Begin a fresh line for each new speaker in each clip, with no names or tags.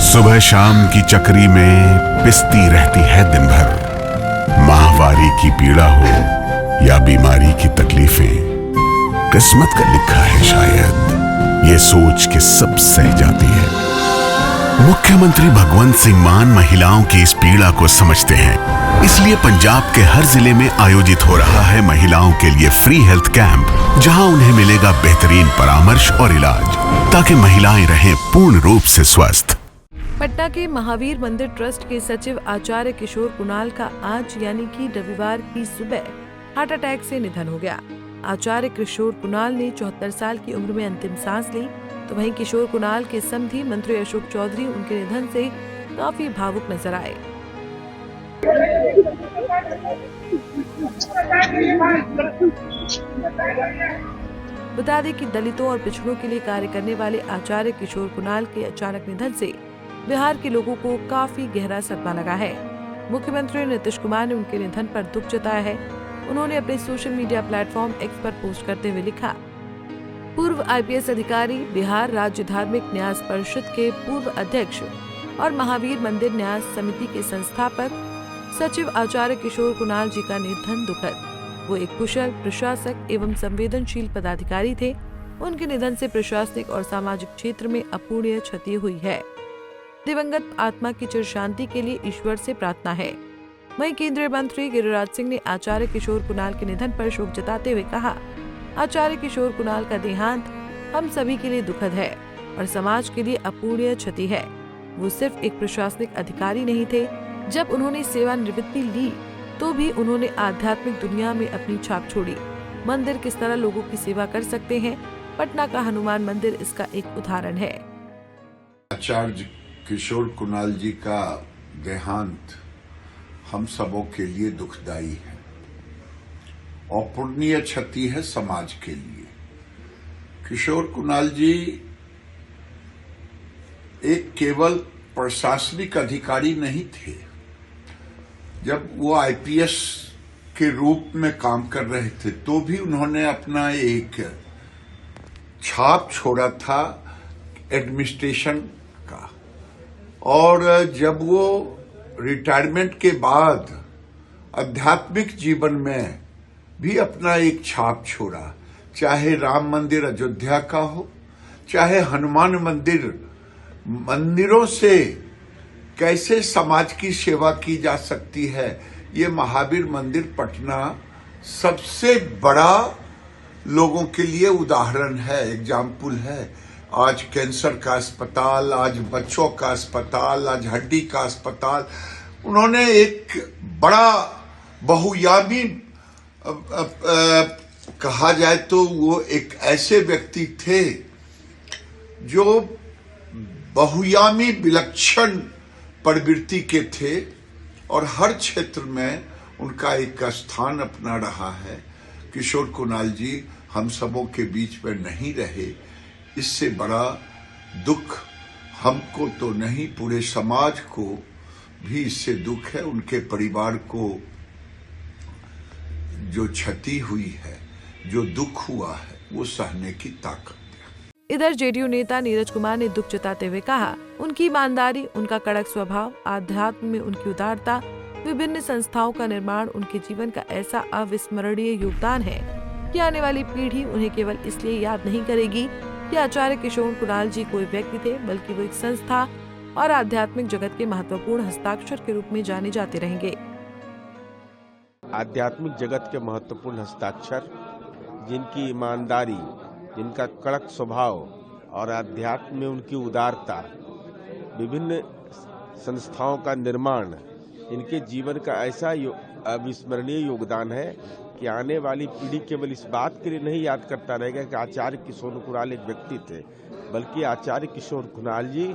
सुबह शाम की चक्री में पिसती रहती है दिन भर। माहवारी की पीड़ा हो या बीमारी की तकलीफें, किस्मत का लिखा है शायद, ये सोच के सब सह जाती है। मुख्यमंत्री भगवंत सिंह मान महिलाओं की इस पीड़ा को समझते हैं, इसलिए पंजाब के हर जिले में आयोजित हो रहा है महिलाओं के लिए फ्री हेल्थ कैंप, जहां उन्हें मिलेगा बेहतरीन परामर्श और इलाज, ताकि महिलाएं रहें पूर्ण रूप से स्वस्थ।
पटना के महावीर मंदिर ट्रस्ट के सचिव आचार्य किशोर कुणाल का आज यानी कि रविवार की सुबह हार्ट अटैक से निधन हो गया। आचार्य किशोर कुणाल ने 74 साल की उम्र में अंतिम सांस ली, तो वहीं किशोर कुणाल के समधी मंत्री अशोक चौधरी उनके निधन से काफी भावुक नजर आए। बता दें कि दलितों और पिछड़ों के लिए कार्य करने वाले आचार्य किशोर कुणाल के अचानक निधन से बिहार के लोगों को काफी गहरा सदमा लगा है। मुख्यमंत्री नीतीश कुमार ने उनके निधन पर दुख जताया है। उन्होंने अपने सोशल मीडिया प्लेटफॉर्म एक्स पर पोस्ट करते हुए लिखा, पूर्व IPS अधिकारी, बिहार राज्य धार्मिक न्यास परिषद के पूर्व अध्यक्ष और महावीर मंदिर न्यास समिति के संस्थापक सचिव आचार्य किशोर कुणाल जी का निधन दुखद। वो एक कुशल प्रशासक एवं संवेदनशील पदाधिकारी थे। उनके निधन से प्रशासनिक और सामाजिक क्षेत्र में अपूरणीय क्षति हुई है। दिवंगत आत्मा की चिर शांति के लिए ईश्वर से प्रार्थना है। वहीं केंद्रीय मंत्री गिरिराज सिंह ने आचार्य किशोर कुणाल के निधन पर शोक जताते हुए कहा, आचार्य किशोर कुणाल का देहांत हम सभी के लिए दुखद है और समाज के लिए अपूरणीय क्षति है। वो सिर्फ एक प्रशासनिक अधिकारी नहीं थे। जब उन्होंने सेवानिवृत्ति ली तो भी उन्होंने आध्यात्मिक दुनिया में अपनी छाप छोड़ी। मंदिर किस तरह लोगों की सेवा कर सकते हैं, पटना का हनुमान मंदिर इसका एक उदाहरण है।
आचार्य किशोर कुणाल जी का देहांत हम सबों के लिए दुखदाई है, अपूरणीय क्षति है समाज के लिए। किशोर कुणाल जी एक केवल प्रशासनिक अधिकारी नहीं थे। जब वो IPS के रूप में काम कर रहे थे तो भी उन्होंने अपना एक छाप छोड़ा था एडमिनिस्ट्रेशन का, और जब वो रिटायरमेंट के बाद आध्यात्मिक जीवन में भी अपना एक छाप छोड़ा, चाहे राम मंदिर अयोध्या का हो, चाहे हनुमान मंदिर, मंदिरों से कैसे समाज की सेवा की जा सकती है, ये महावीर मंदिर पटना सबसे बड़ा लोगों के लिए उदाहरण है, एग्जाम्पल है। आज कैंसर का अस्पताल, आज बच्चों का अस्पताल, आज हड्डी का अस्पताल, उन्होंने एक बड़ा बहुयामी कहा जाए तो वो एक ऐसे व्यक्ति थे जो बहुयामी विलक्षण प्रवृत्ति के थे और हर क्षेत्र में उनका एक स्थान अपना रहा है। किशोर कुणाल जी हम सबों के बीच में नहीं रहे, इससे बड़ा दुख हमको तो नहीं, पूरे समाज को भी इससे दुख है। उनके परिवार को जो क्षति हुई है, जो दुख हुआ है, वो सहने की ताकत है।
इधर JDU नेता नीरज कुमार ने दुख जताते हुए कहा, उनकी ईमानदारी, उनका कड़क स्वभाव, आध्यात्म में उनकी उदारता, विभिन्न संस्थाओं का निर्माण उनके जीवन का ऐसा अविस्मरणीय योगदान है कि आने वाली पीढ़ी उन्हें केवल इसलिए याद नहीं करेगी कि आचार्य किशोर कुणाल जी कोई व्यक्ति थे, बल्कि वो एक संस्था और आध्यात्मिक जगत के महत्वपूर्ण हस्ताक्षर के रूप में जाने जाते रहेंगे।
आध्यात्मिक जगत के महत्वपूर्ण हस्ताक्षर, जिनकी ईमानदारी, जिनका कड़क स्वभाव और आध्यात्म में उनकी उदारता, विभिन्न संस्थाओं का निर्माण, इनके जीवन का ऐसा अविस्मरणीय योगदान है कि आने वाली पीढ़ी केवल इस बात के लिए नहीं याद करता रहेगा कि आचार्य किशोर कुणाल एक व्यक्ति थे, बल्कि आचार्य किशोर कुणाल जी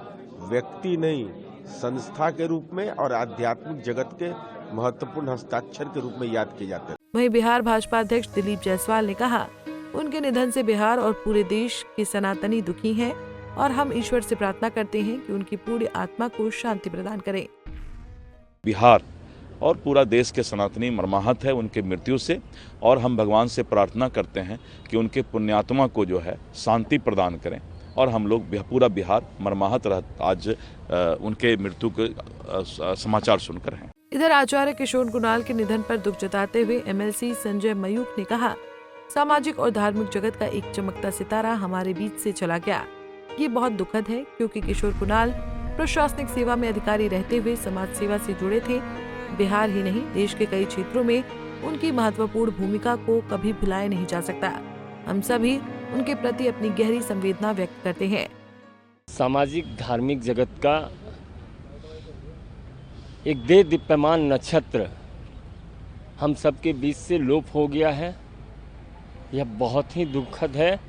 व्यक्ति नहीं, संस्था के रूप में और आध्यात्मिक जगत के महत्वपूर्ण हस्ताक्षर के रूप में याद किए जाते हैं।
वहीं बिहार भाजपा अध्यक्ष दिलीप जायसवाल ने कहा, उनके निधन से बिहार और पूरे देश के सनातनी दुखी हैं और हम ईश्वर से प्रार्थना करते हैं कि उनकी पूरी आत्मा को शांति प्रदान करें।
बिहार और पूरा देश के सनातनी मर्माहत है उनके मृत्यु से। और हम भगवान से प्रार्थना करते हैं कि उनके पुण्यात्मा को जो है शांति प्रदान करें। और हम लोग पूरा बिहार मर्माहत आज उनके मृत्यु के समाचार सुनकर हैं।
इधर आचार्य किशोर कुणाल के निधन पर दुख जताते हुए एमएलसी संजय मयूख ने कहा, सामाजिक और धार्मिक जगत का एक चमकता सितारा हमारे बीच से चला गया। ये बहुत दुखद है क्योंकि किशोर कुणाल प्रशासनिक सेवा में अधिकारी रहते हुए समाज सेवा से जुड़े थे। बिहार ही नहीं, देश के कई क्षेत्रों में उनकी महत्वपूर्ण भूमिका को कभी भुलाया नहीं जा सकता। हम सभी उनके प्रति अपनी गहरी संवेदना व्यक्त करते हैं।
सामाजिक धार्मिक जगत का एक दे दीप्यमान नक्षत्र हम सबके बीच से लोप हो गया है। यह बहुत ही दुखद है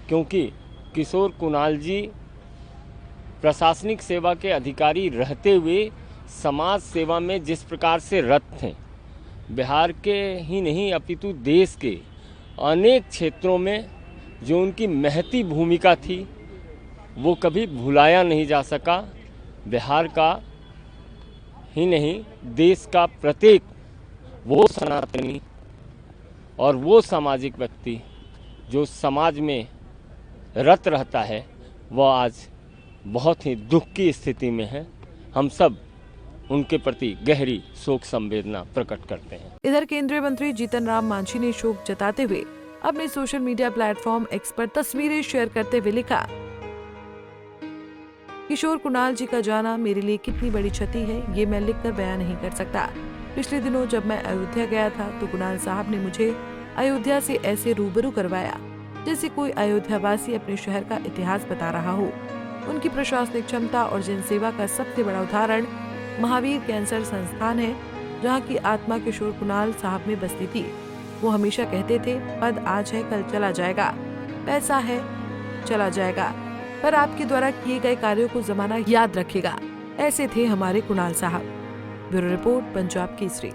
क्योंकि किशोर कुणाल जी प्रशासनिक सेवा के अधिकारी रहते हुए समाज सेवा में जिस प्रकार से रत थे, बिहार के ही नहीं अपितु देश के अनेक क्षेत्रों में जो उनकी महती भूमिका थी वो कभी भुलाया नहीं जा सका। बिहार का ही नहीं, देश का प्रत्येक वो सनातनी और वो सामाजिक व्यक्ति जो समाज में रत रहता है वह आज बहुत ही दुख की स्थिति में है। हम सब उनके प्रति गहरी शोक संवेदना प्रकट करते हैं।
इधर केंद्रीय मंत्री जीतन राम मांझी ने शोक जताते हुए अपने सोशल मीडिया प्लेटफॉर्म एक्स पर तस्वीरें शेयर करते हुए लिखा, किशोर कुणाल जी का जाना मेरे लिए कितनी बड़ी क्षति है ये मैं लिखकर बयान नहीं कर सकता। पिछले दिनों जब मैं अयोध्या गया था तो कुणाल साहब ने मुझे अयोध्या से ऐसे रूबरू करवाया जैसे कोई अयोध्यावासी अपने शहर का इतिहास बता रहा हो। उनकी प्रशासनिक क्षमता और जनसेवा का सबसे बड़ा उदाहरण महावीर कैंसर संस्थान है, जहाँ की आत्मा किशोर कुणाल साहब में बसती थी। वो हमेशा कहते थे, पद आज है कल चला जाएगा, पैसा है चला जाएगा, पर आपके द्वारा किए गए कार्यों को जमाना याद रखेगा। ऐसे थे हमारे कुणाल साहब। Bureau report, Punjab Kesari.